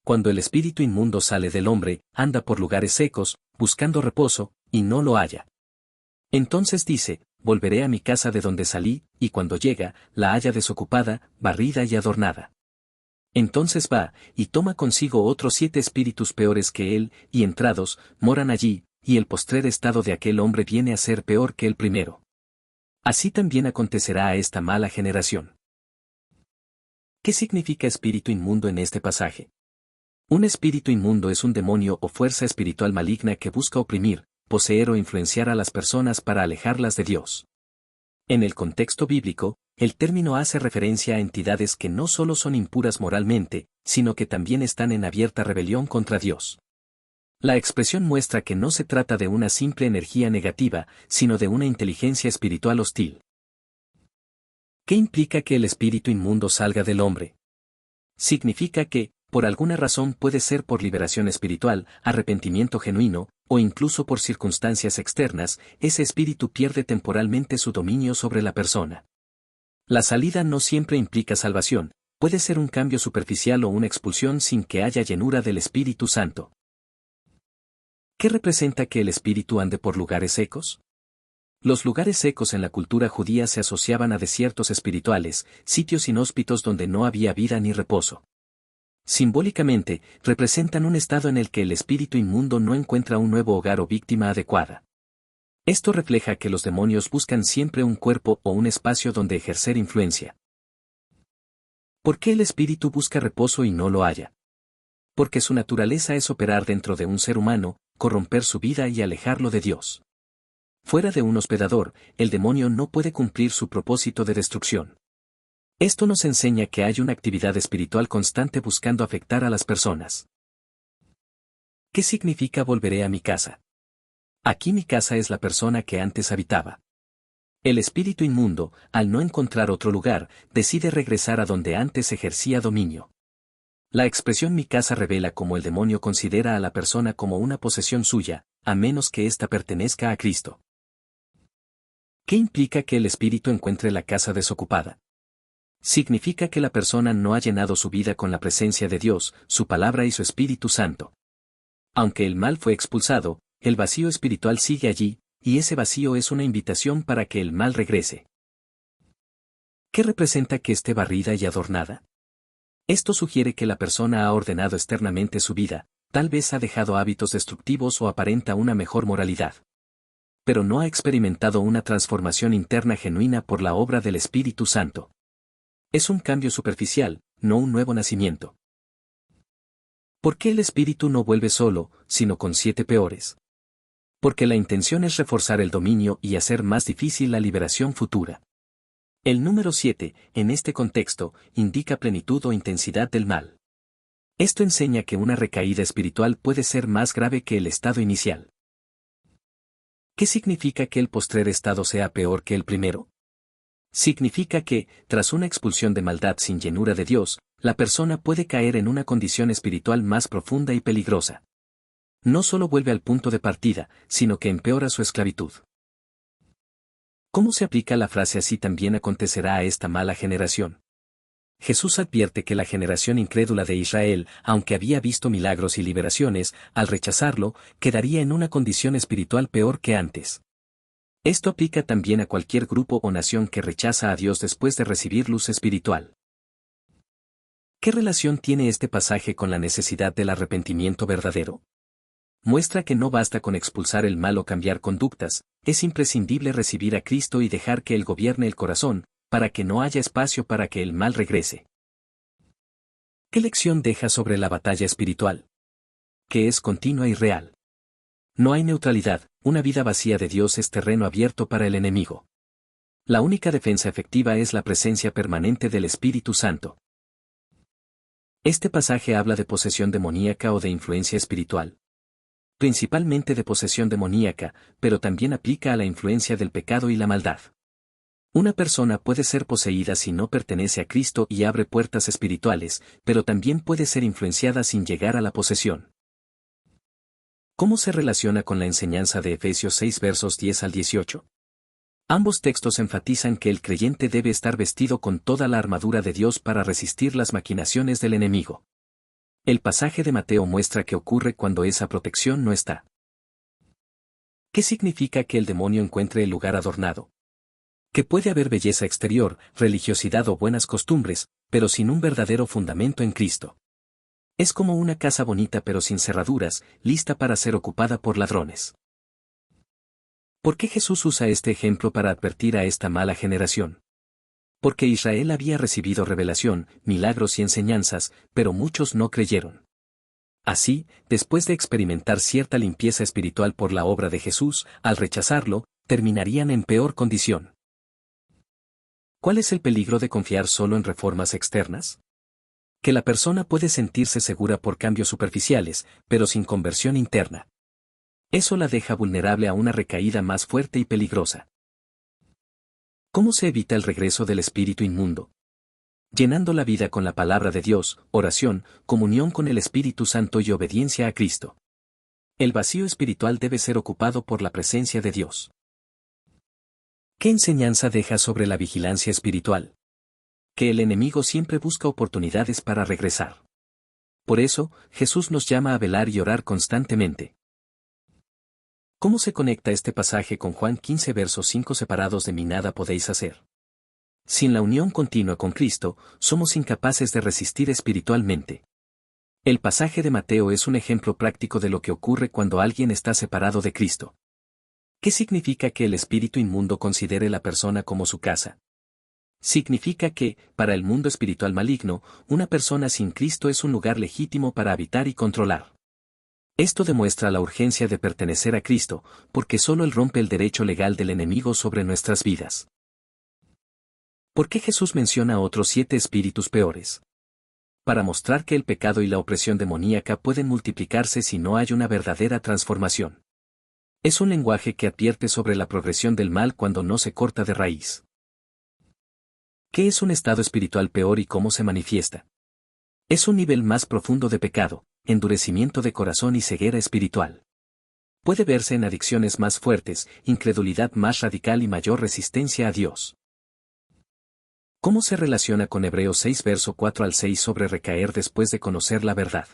Cuando el espíritu inmundo sale del hombre, anda por lugares secos, buscando reposo, y no lo halla. Entonces dice, volveré a mi casa de donde salí, y cuando llega, la halla desocupada, barrida y adornada. Entonces va, y toma consigo otros 7 espíritus peores que él, y entrados, moran allí, y el postrer estado de aquel hombre viene a ser peor que el primero. Así también acontecerá a esta mala generación. ¿Qué significa espíritu inmundo en este pasaje? Un espíritu inmundo es un demonio o fuerza espiritual maligna que busca oprimir, poseer o influenciar a las personas para alejarlas de Dios. En el contexto bíblico, el término hace referencia a entidades que no solo son impuras moralmente, sino que también están en abierta rebelión contra Dios. La expresión muestra que no se trata de una simple energía negativa, sino de una inteligencia espiritual hostil. ¿Qué implica que el espíritu inmundo salga del hombre? Significa que, por alguna razón puede ser por liberación espiritual, arrepentimiento genuino, o incluso por circunstancias externas, ese espíritu pierde temporalmente su dominio sobre la persona. La salida no siempre implica salvación, puede ser un cambio superficial o una expulsión sin que haya llenura del Espíritu Santo. ¿Qué representa que el espíritu ande por lugares secos? Los lugares secos en la cultura judía se asociaban a desiertos espirituales, sitios inhóspitos donde no había vida ni reposo. Simbólicamente, representan un estado en el que el espíritu inmundo no encuentra un nuevo hogar o víctima adecuada. Esto refleja que los demonios buscan siempre un cuerpo o un espacio donde ejercer influencia. ¿Por qué el espíritu busca reposo y no lo halla? Porque su naturaleza es operar dentro de un ser humano, corromper su vida y alejarlo de Dios. Fuera de un hospedador, el demonio no puede cumplir su propósito de destrucción. Esto nos enseña que hay una actividad espiritual constante buscando afectar a las personas. ¿Qué significa volveré a mi casa? Aquí mi casa es la persona que antes habitaba. El espíritu inmundo, al no encontrar otro lugar, decide regresar a donde antes ejercía dominio. La expresión mi casa revela cómo el demonio considera a la persona como una posesión suya, a menos que ésta pertenezca a Cristo. ¿Qué implica que el espíritu encuentre la casa desocupada? Significa que la persona no ha llenado su vida con la presencia de Dios, su palabra y su Espíritu Santo. Aunque el mal fue expulsado, el vacío espiritual sigue allí, y ese vacío es una invitación para que el mal regrese. ¿Qué representa que esté barrida y adornada? Esto sugiere que la persona ha ordenado externamente su vida, tal vez ha dejado hábitos destructivos o aparenta una mejor moralidad. Pero no ha experimentado una transformación interna genuina por la obra del Espíritu Santo. Es un cambio superficial, no un nuevo nacimiento. ¿Por qué el espíritu no vuelve solo, sino con 7 peores? Porque la intención es reforzar el dominio y hacer más difícil la liberación futura. El número 7, en este contexto, indica plenitud o intensidad del mal. Esto enseña que una recaída espiritual puede ser más grave que el estado inicial. ¿Qué significa que el postrer estado sea peor que el primero? Significa que, tras una expulsión de maldad sin llenura de Dios, la persona puede caer en una condición espiritual más profunda y peligrosa. No solo vuelve al punto de partida, sino que empeora su esclavitud. ¿Cómo se aplica la frase así también acontecerá a esta mala generación? Jesús advierte que la generación incrédula de Israel, aunque había visto milagros y liberaciones, al rechazarlo, quedaría en una condición espiritual peor que antes. Esto aplica también a cualquier grupo o nación que rechaza a Dios después de recibir luz espiritual. ¿Qué relación tiene este pasaje con la necesidad del arrepentimiento verdadero? Muestra que no basta con expulsar el mal o cambiar conductas, es imprescindible recibir a Cristo y dejar que Él gobierne el corazón, para que no haya espacio para que el mal regrese. ¿Qué lección deja sobre la batalla espiritual? Que es continua y real. No hay neutralidad, una vida vacía de Dios es terreno abierto para el enemigo. La única defensa efectiva es la presencia permanente del Espíritu Santo. Este pasaje habla de posesión demoníaca o de influencia espiritual. Principalmente de posesión demoníaca, pero también aplica a la influencia del pecado y la maldad. Una persona puede ser poseída si no pertenece a Cristo y abre puertas espirituales, pero también puede ser influenciada sin llegar a la posesión. ¿Cómo se relaciona con la enseñanza de Efesios 6 versos 10 al 18? Ambos textos enfatizan que el creyente debe estar vestido con toda la armadura de Dios para resistir las maquinaciones del enemigo. El pasaje de Mateo muestra qué ocurre cuando esa protección no está. ¿Qué significa que el demonio encuentre el lugar adornado? Que puede haber belleza exterior, religiosidad o buenas costumbres, pero sin un verdadero fundamento en Cristo. Es como una casa bonita pero sin cerraduras, lista para ser ocupada por ladrones. ¿Por qué Jesús usa este ejemplo para advertir a esta mala generación? Porque Israel había recibido revelación, milagros y enseñanzas, pero muchos no creyeron. Así, después de experimentar cierta limpieza espiritual por la obra de Jesús, al rechazarlo, terminarían en peor condición. ¿Cuál es el peligro de confiar solo en reformas externas? Que la persona puede sentirse segura por cambios superficiales, pero sin conversión interna. Eso la deja vulnerable a una recaída más fuerte y peligrosa. ¿Cómo se evita el regreso del espíritu inmundo? Llenando la vida con la palabra de Dios, oración, comunión con el Espíritu Santo y obediencia a Cristo. El vacío espiritual debe ser ocupado por la presencia de Dios. ¿Qué enseñanza deja sobre la vigilancia espiritual? Que el enemigo siempre busca oportunidades para regresar. Por eso, Jesús nos llama a velar y orar constantemente. ¿Cómo se conecta este pasaje con Juan 15 versos 5? Separados de mí nada podéis hacer. Sin la unión continua con Cristo, somos incapaces de resistir espiritualmente. El pasaje de Mateo es un ejemplo práctico de lo que ocurre cuando alguien está separado de Cristo. ¿Qué significa que el espíritu inmundo considere la persona como su casa? Significa que, para el mundo espiritual maligno, una persona sin Cristo es un lugar legítimo para habitar y controlar. Esto demuestra la urgencia de pertenecer a Cristo, porque solo Él rompe el derecho legal del enemigo sobre nuestras vidas. ¿Por qué Jesús menciona otros 7 espíritus peores? Para mostrar que el pecado y la opresión demoníaca pueden multiplicarse si no hay una verdadera transformación. Es un lenguaje que advierte sobre la progresión del mal cuando no se corta de raíz. ¿Qué es un estado espiritual peor y cómo se manifiesta? Es un nivel más profundo de pecado, endurecimiento de corazón y ceguera espiritual. Puede verse en adicciones más fuertes, incredulidad más radical y mayor resistencia a Dios. ¿Cómo se relaciona con Hebreos 6 verso 4 al 6 sobre recaer después de conocer la verdad?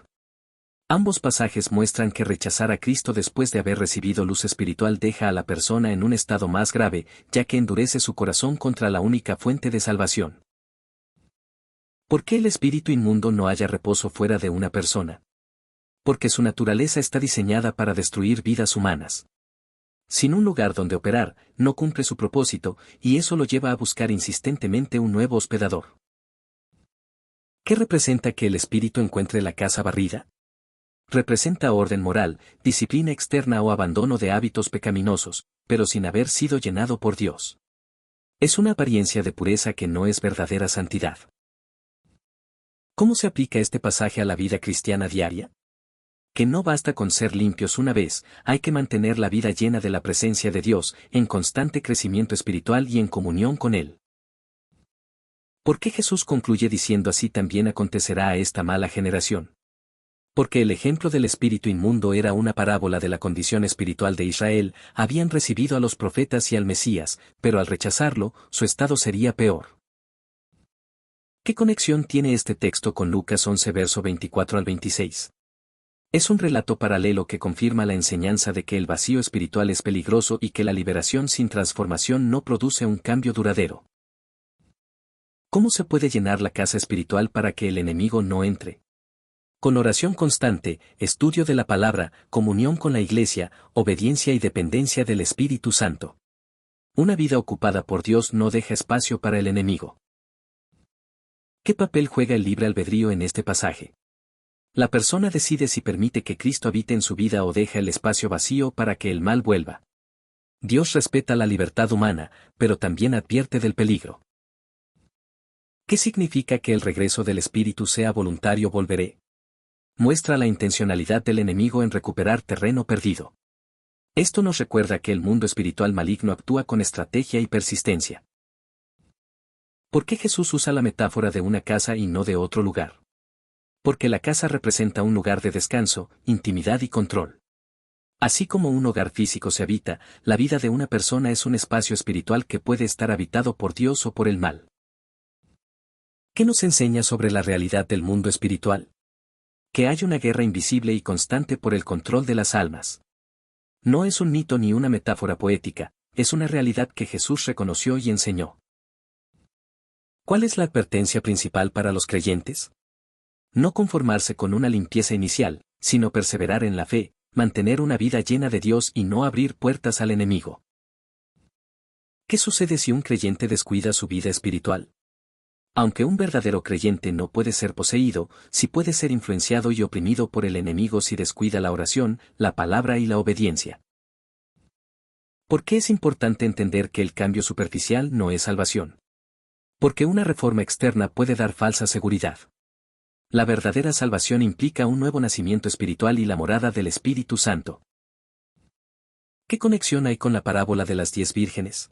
Ambos pasajes muestran que rechazar a Cristo después de haber recibido luz espiritual deja a la persona en un estado más grave, ya que endurece su corazón contra la única fuente de salvación. ¿Por qué el espíritu inmundo no halla reposo fuera de una persona? Porque su naturaleza está diseñada para destruir vidas humanas. Sin un lugar donde operar, no cumple su propósito, y eso lo lleva a buscar insistentemente un nuevo hospedador. ¿Qué representa que el espíritu encuentre la casa barrida? Representa orden moral, disciplina externa o abandono de hábitos pecaminosos, pero sin haber sido llenado por Dios. Es una apariencia de pureza que no es verdadera santidad. ¿Cómo se aplica este pasaje a la vida cristiana diaria? Que no basta con ser limpios una vez, hay que mantener la vida llena de la presencia de Dios, en constante crecimiento espiritual y en comunión con Él. ¿Por qué Jesús concluye diciendo así también acontecerá a esta mala generación? Porque el ejemplo del espíritu inmundo era una parábola de la condición espiritual de Israel, habían recibido a los profetas y al Mesías, pero al rechazarlo, su estado sería peor. ¿Qué conexión tiene este texto con Lucas 11 verso 24 al 26? Es un relato paralelo que confirma la enseñanza de que el vacío espiritual es peligroso y que la liberación sin transformación no produce un cambio duradero. ¿Cómo se puede llenar la casa espiritual para que el enemigo no entre? Con oración constante, estudio de la palabra, comunión con la Iglesia, obediencia y dependencia del Espíritu Santo. Una vida ocupada por Dios no deja espacio para el enemigo. ¿Qué papel juega el libre albedrío en este pasaje? La persona decide si permite que Cristo habite en su vida o deja el espacio vacío para que el mal vuelva. Dios respeta la libertad humana, pero también advierte del peligro. ¿Qué significa que el regreso del Espíritu sea voluntario? Volveré. Muestra la intencionalidad del enemigo en recuperar terreno perdido. Esto nos recuerda que el mundo espiritual maligno actúa con estrategia y persistencia. ¿Por qué Jesús usa la metáfora de una casa y no de otro lugar? Porque la casa representa un lugar de descanso, intimidad y control. Así como un hogar físico se habita, la vida de una persona es un espacio espiritual que puede estar habitado por Dios o por el mal. ¿Qué nos enseña sobre la realidad del mundo espiritual? Que hay una guerra invisible y constante por el control de las almas. No es un mito ni una metáfora poética, es una realidad que Jesús reconoció y enseñó. ¿Cuál es la advertencia principal para los creyentes? No conformarse con una limpieza inicial, sino perseverar en la fe, mantener una vida llena de Dios y no abrir puertas al enemigo. ¿Qué sucede si un creyente descuida su vida espiritual? Aunque un verdadero creyente no puede ser poseído, sí puede ser influenciado y oprimido por el enemigo si descuida la oración, la palabra y la obediencia. ¿Por qué es importante entender que el cambio superficial no es salvación? Porque una reforma externa puede dar falsa seguridad. La verdadera salvación implica un nuevo nacimiento espiritual y la morada del Espíritu Santo. ¿Qué conexión hay con la parábola de las 10 vírgenes?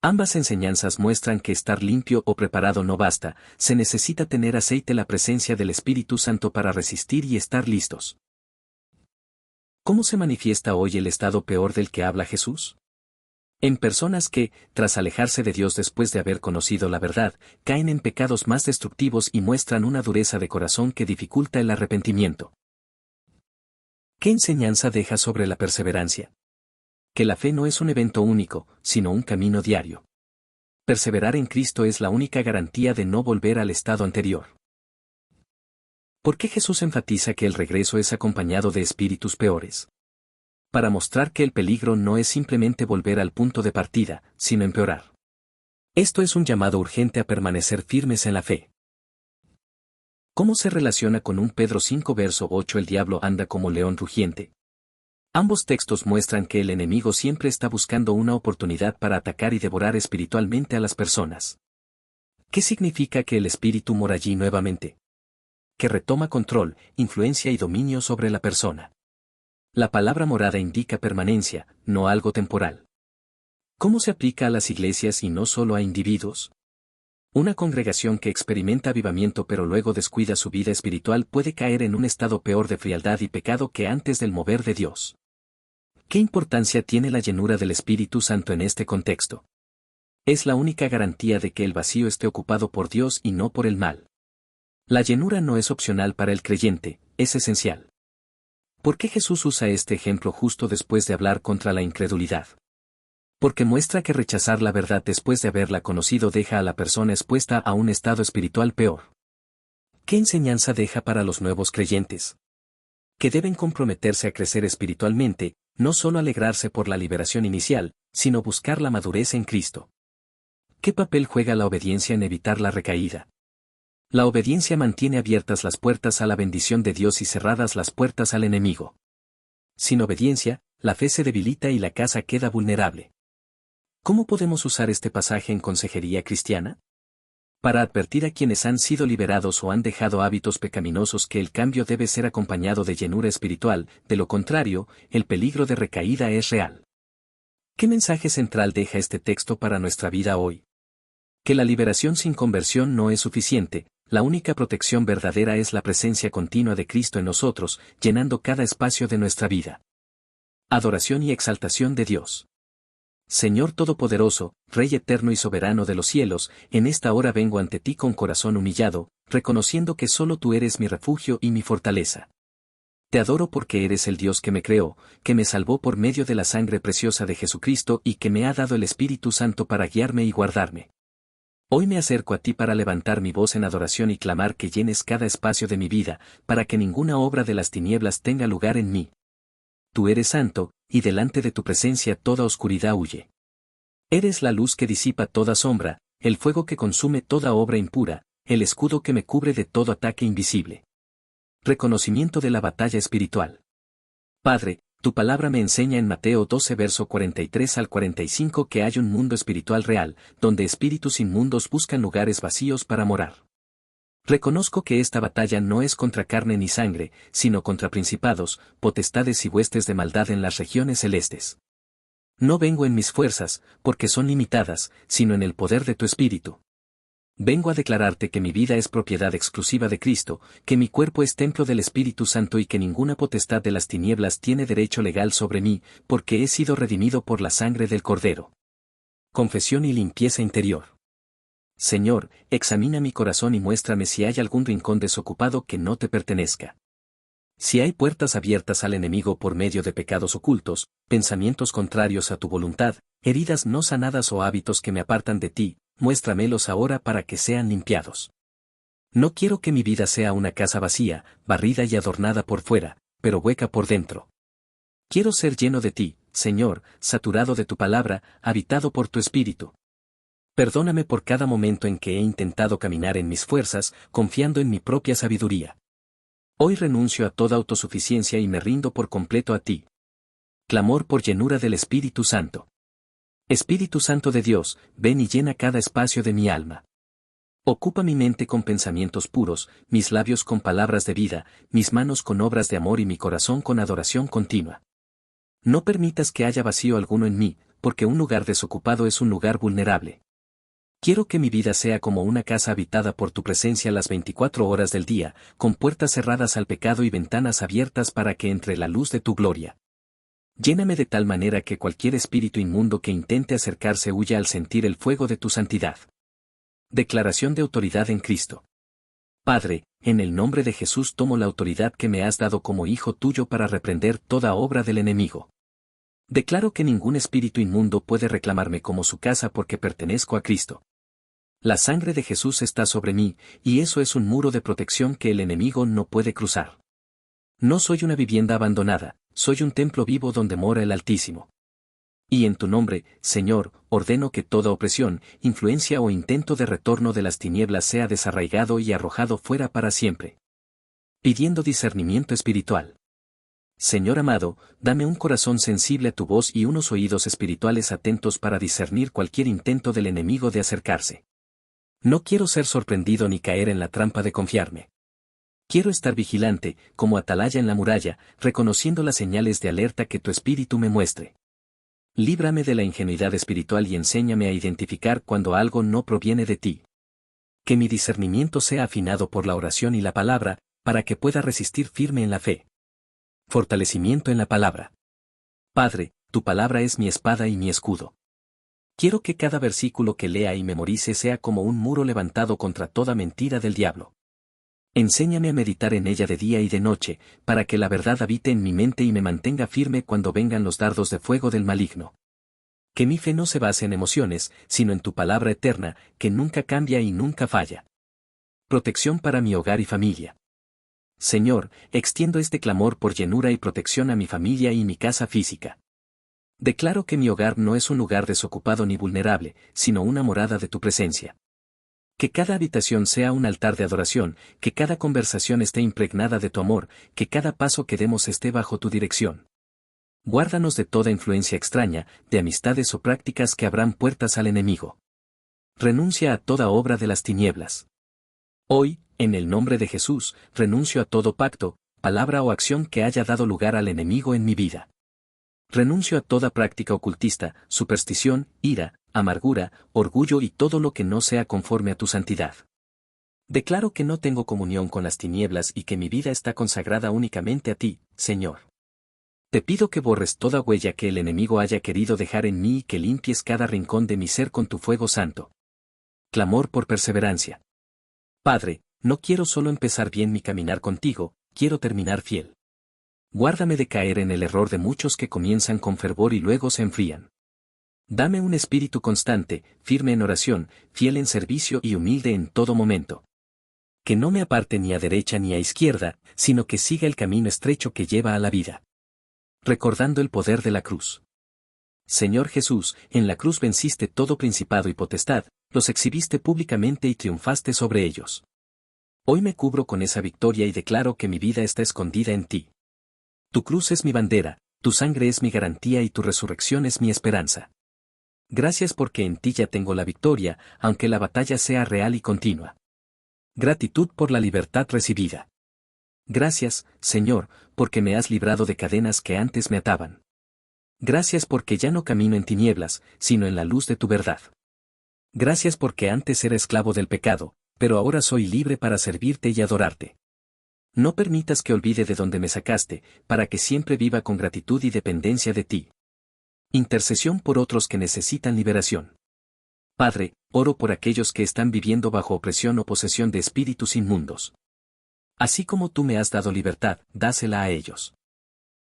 Ambas enseñanzas muestran que estar limpio o preparado no basta, se necesita tener aceite, la presencia del Espíritu Santo para resistir y estar listos. ¿Cómo se manifiesta hoy el estado peor del que habla Jesús? En personas que, tras alejarse de Dios después de haber conocido la verdad, caen en pecados más destructivos y muestran una dureza de corazón que dificulta el arrepentimiento. ¿Qué enseñanza deja sobre la perseverancia? Que la fe no es un evento único, sino un camino diario. Perseverar en Cristo es la única garantía de no volver al estado anterior. ¿Por qué Jesús enfatiza que el regreso es acompañado de espíritus peores? Para mostrar que el peligro no es simplemente volver al punto de partida, sino empeorar. Esto es un llamado urgente a permanecer firmes en la fe. ¿Cómo se relaciona con 1 Pedro 5 verso 8? El diablo anda como león rugiente. Ambos textos muestran que el enemigo siempre está buscando una oportunidad para atacar y devorar espiritualmente a las personas. ¿Qué significa que el espíritu mora allí nuevamente? Que retoma control, influencia y dominio sobre la persona. La palabra morada indica permanencia, no algo temporal. ¿Cómo se aplica a las iglesias y no solo a individuos? Una congregación que experimenta avivamiento pero luego descuida su vida espiritual puede caer en un estado peor de frialdad y pecado que antes del mover de Dios. ¿Qué importancia tiene la llenura del Espíritu Santo en este contexto? Es la única garantía de que el vacío esté ocupado por Dios y no por el mal. La llenura no es opcional para el creyente, es esencial. ¿Por qué Jesús usa este ejemplo justo después de hablar contra la incredulidad? Porque muestra que rechazar la verdad después de haberla conocido deja a la persona expuesta a un estado espiritual peor. ¿Qué enseñanza deja para los nuevos creyentes? Que deben comprometerse a crecer espiritualmente, no solo alegrarse por la liberación inicial, sino buscar la madurez en Cristo. ¿Qué papel juega la obediencia en evitar la recaída? La obediencia mantiene abiertas las puertas a la bendición de Dios y cerradas las puertas al enemigo. Sin obediencia, la fe se debilita y la casa queda vulnerable. ¿Cómo podemos usar este pasaje en consejería cristiana? Para advertir a quienes han sido liberados o han dejado hábitos pecaminosos que el cambio debe ser acompañado de llenura espiritual, de lo contrario, el peligro de recaída es real. ¿Qué mensaje central deja este texto para nuestra vida hoy? Que la liberación sin conversión no es suficiente, la única protección verdadera es la presencia continua de Cristo en nosotros, llenando cada espacio de nuestra vida. Adoración y exaltación de Dios. Señor Todopoderoso, Rey eterno y soberano de los cielos, en esta hora vengo ante ti con corazón humillado, reconociendo que solo tú eres mi refugio y mi fortaleza. Te adoro porque eres el Dios que me creó, que me salvó por medio de la sangre preciosa de Jesucristo y que me ha dado el Espíritu Santo para guiarme y guardarme. Hoy me acerco a ti para levantar mi voz en adoración y clamar que llenes cada espacio de mi vida, para que ninguna obra de las tinieblas tenga lugar en mí. Tú eres santo, y delante de tu presencia toda oscuridad huye. Eres la luz que disipa toda sombra, el fuego que consume toda obra impura, el escudo que me cubre de todo ataque invisible. Reconocimiento de la batalla espiritual. Padre, tu palabra me enseña en Mateo 12 verso 43 al 45 que hay un mundo espiritual real, donde espíritus inmundos buscan lugares vacíos para morar. Reconozco que esta batalla no es contra carne ni sangre, sino contra principados, potestades y huestes de maldad en las regiones celestes. No vengo en mis fuerzas, porque son limitadas, sino en el poder de tu Espíritu. Vengo a declararte que mi vida es propiedad exclusiva de Cristo, que mi cuerpo es templo del Espíritu Santo y que ninguna potestad de las tinieblas tiene derecho legal sobre mí, porque he sido redimido por la sangre del Cordero. Confesión y limpieza interior. Señor, examina mi corazón y muéstrame si hay algún rincón desocupado que no te pertenezca. Si hay puertas abiertas al enemigo por medio de pecados ocultos, pensamientos contrarios a tu voluntad, heridas no sanadas o hábitos que me apartan de ti, muéstramelos ahora para que sean limpiados. No quiero que mi vida sea una casa vacía, barrida y adornada por fuera, pero hueca por dentro. Quiero ser lleno de ti, Señor, saturado de tu palabra, habitado por tu espíritu. Perdóname por cada momento en que he intentado caminar en mis fuerzas, confiando en mi propia sabiduría. Hoy renuncio a toda autosuficiencia y me rindo por completo a ti. Clamor por llenura del Espíritu Santo. Espíritu Santo de Dios, ven y llena cada espacio de mi alma. Ocupa mi mente con pensamientos puros, mis labios con palabras de vida, mis manos con obras de amor y mi corazón con adoración continua. No permitas que haya vacío alguno en mí, porque un lugar desocupado es un lugar vulnerable. Quiero que mi vida sea como una casa habitada por tu presencia las 24 horas del día, con puertas cerradas al pecado y ventanas abiertas para que entre la luz de tu gloria. Lléname de tal manera que cualquier espíritu inmundo que intente acercarse huya al sentir el fuego de tu santidad. Declaración de autoridad en Cristo. Padre, en el nombre de Jesús tomo la autoridad que me has dado como hijo tuyo para reprender toda obra del enemigo. Declaro que ningún espíritu inmundo puede reclamarme como su casa porque pertenezco a Cristo. La sangre de Jesús está sobre mí, y eso es un muro de protección que el enemigo no puede cruzar. No soy una vivienda abandonada, soy un templo vivo donde mora el Altísimo. Y en tu nombre, Señor, ordeno que toda opresión, influencia o intento de retorno de las tinieblas sea desarraigado y arrojado fuera para siempre. Pidiendo discernimiento espiritual. Señor amado, dame un corazón sensible a tu voz y unos oídos espirituales atentos para discernir cualquier intento del enemigo de acercarse. No quiero ser sorprendido ni caer en la trampa de confiarme. Quiero estar vigilante, como atalaya en la muralla, reconociendo las señales de alerta que tu espíritu me muestre. Líbrame de la ingenuidad espiritual y enséñame a identificar cuando algo no proviene de ti. Que mi discernimiento sea afinado por la oración y la palabra, para que pueda resistir firme en la fe. Fortalecimiento en la palabra. Padre, tu palabra es mi espada y mi escudo. Quiero que cada versículo que lea y memorice sea como un muro levantado contra toda mentira del diablo. Enséñame a meditar en ella de día y de noche, para que la verdad habite en mi mente y me mantenga firme cuando vengan los dardos de fuego del maligno. Que mi fe no se base en emociones, sino en tu palabra eterna, que nunca cambia y nunca falla. Protección para mi hogar y familia. Señor, extiendo este clamor por llenura y protección a mi familia y mi casa física. Declaro que mi hogar no es un lugar desocupado ni vulnerable, sino una morada de tu presencia. Que cada habitación sea un altar de adoración, que cada conversación esté impregnada de tu amor, que cada paso que demos esté bajo tu dirección. Guárdanos de toda influencia extraña, de amistades o prácticas que abran puertas al enemigo. Renuncia a toda obra de las tinieblas. Hoy, en el nombre de Jesús, renuncio a todo pacto, palabra o acción que haya dado lugar al enemigo en mi vida. Renuncio a toda práctica ocultista, superstición, ira, amargura, orgullo y todo lo que no sea conforme a tu santidad. Declaro que no tengo comunión con las tinieblas y que mi vida está consagrada únicamente a ti, Señor. Te pido que borres toda huella que el enemigo haya querido dejar en mí y que limpies cada rincón de mi ser con tu fuego santo. Clamor por perseverancia. Padre, no quiero solo empezar bien mi caminar contigo, quiero terminar fiel. Guárdame de caer en el error de muchos que comienzan con fervor y luego se enfrían. Dame un espíritu constante, firme en oración, fiel en servicio y humilde en todo momento. Que no me aparte ni a derecha ni a izquierda, sino que siga el camino estrecho que lleva a la vida. Recordando el poder de la cruz. Señor Jesús, en la cruz venciste todo principado y potestad, los exhibiste públicamente y triunfaste sobre ellos. Hoy me cubro con esa victoria y declaro que mi vida está escondida en ti. Tu cruz es mi bandera, tu sangre es mi garantía y tu resurrección es mi esperanza. Gracias porque en ti ya tengo la victoria, aunque la batalla sea real y continua. Gratitud por la libertad recibida. Gracias, Señor, porque me has librado de cadenas que antes me ataban. Gracias porque ya no camino en tinieblas, sino en la luz de tu verdad. Gracias porque antes era esclavo del pecado, pero ahora soy libre para servirte y adorarte. No permitas que olvide de dónde me sacaste, para que siempre viva con gratitud y dependencia de ti. Intercesión por otros que necesitan liberación. Padre, oro por aquellos que están viviendo bajo opresión o posesión de espíritus inmundos. Así como tú me has dado libertad, dásela a ellos.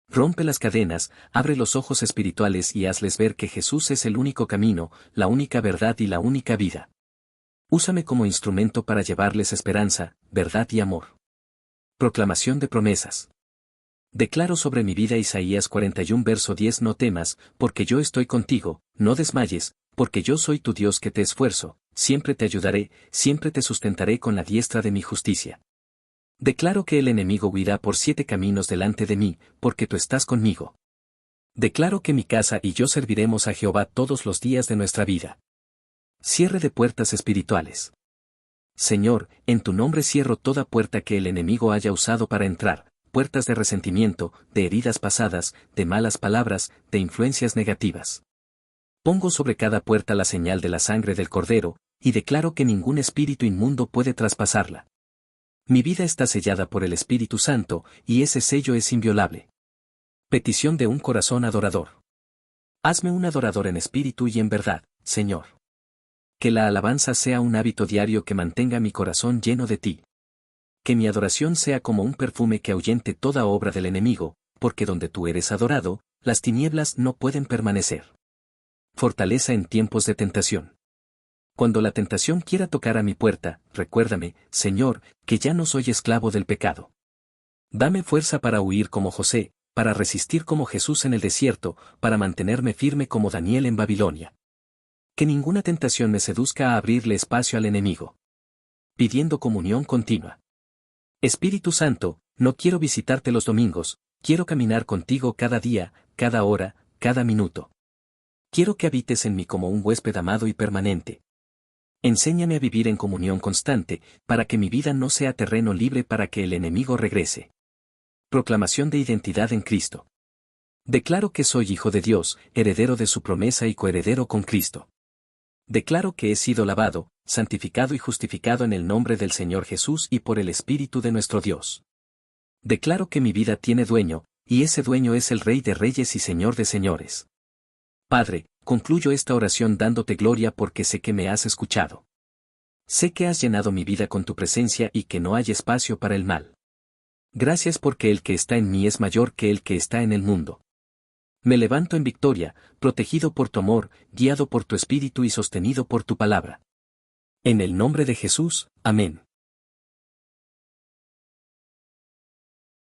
Rompe las cadenas, abre los ojos espirituales y hazles ver que Jesús es el único camino, la única verdad y la única vida. Úsame como instrumento para llevarles esperanza, verdad y amor. Proclamación de promesas. Declaro sobre mi vida Isaías 41 verso 10: No temas, porque yo estoy contigo, no desmayes, porque yo soy tu Dios que te esfuerzo, siempre te ayudaré, siempre te sustentaré con la diestra de mi justicia. Declaro que el enemigo huirá por 7 caminos delante de mí, porque tú estás conmigo. Declaro que mi casa y yo serviremos a Jehová todos los días de nuestra vida. Cierre de puertas espirituales. Señor, en tu nombre cierro toda puerta que el enemigo haya usado para entrar, puertas de resentimiento, de heridas pasadas, de malas palabras, de influencias negativas. Pongo sobre cada puerta la señal de la sangre del Cordero, y declaro que ningún espíritu inmundo puede traspasarla. Mi vida está sellada por el Espíritu Santo, y ese sello es inviolable. Petición de un corazón adorador. Hazme un adorador en espíritu y en verdad, Señor. Que la alabanza sea un hábito diario que mantenga mi corazón lleno de ti. Que mi adoración sea como un perfume que ahuyente toda obra del enemigo, porque donde tú eres adorado, las tinieblas no pueden permanecer. Fortaleza en tiempos de tentación. Cuando la tentación quiera tocar a mi puerta, recuérdame, Señor, que ya no soy esclavo del pecado. Dame fuerza para huir como José, para resistir como Jesús en el desierto, para mantenerme firme como Daniel en Babilonia. Que ninguna tentación me seduzca a abrirle espacio al enemigo. Pidiendo comunión continua. Espíritu Santo, no quiero visitarte los domingos, quiero caminar contigo cada día, cada hora, cada minuto. Quiero que habites en mí como un huésped amado y permanente. Enséñame a vivir en comunión constante, para que mi vida no sea terreno libre para que el enemigo regrese. Proclamación de identidad en Cristo. Declaro que soy hijo de Dios, heredero de su promesa y coheredero con Cristo. Declaro que he sido lavado, santificado y justificado en el nombre del Señor Jesús y por el Espíritu de nuestro Dios. Declaro que mi vida tiene dueño, y ese dueño es el Rey de Reyes y Señor de Señores. Padre, concluyo esta oración dándote gloria porque sé que me has escuchado. Sé que has llenado mi vida con tu presencia y que no hay espacio para el mal. Gracias porque el que está en mí es mayor que el que está en el mundo. Me levanto en victoria, protegido por tu amor, guiado por tu espíritu y sostenido por tu palabra. En el nombre de Jesús, amén.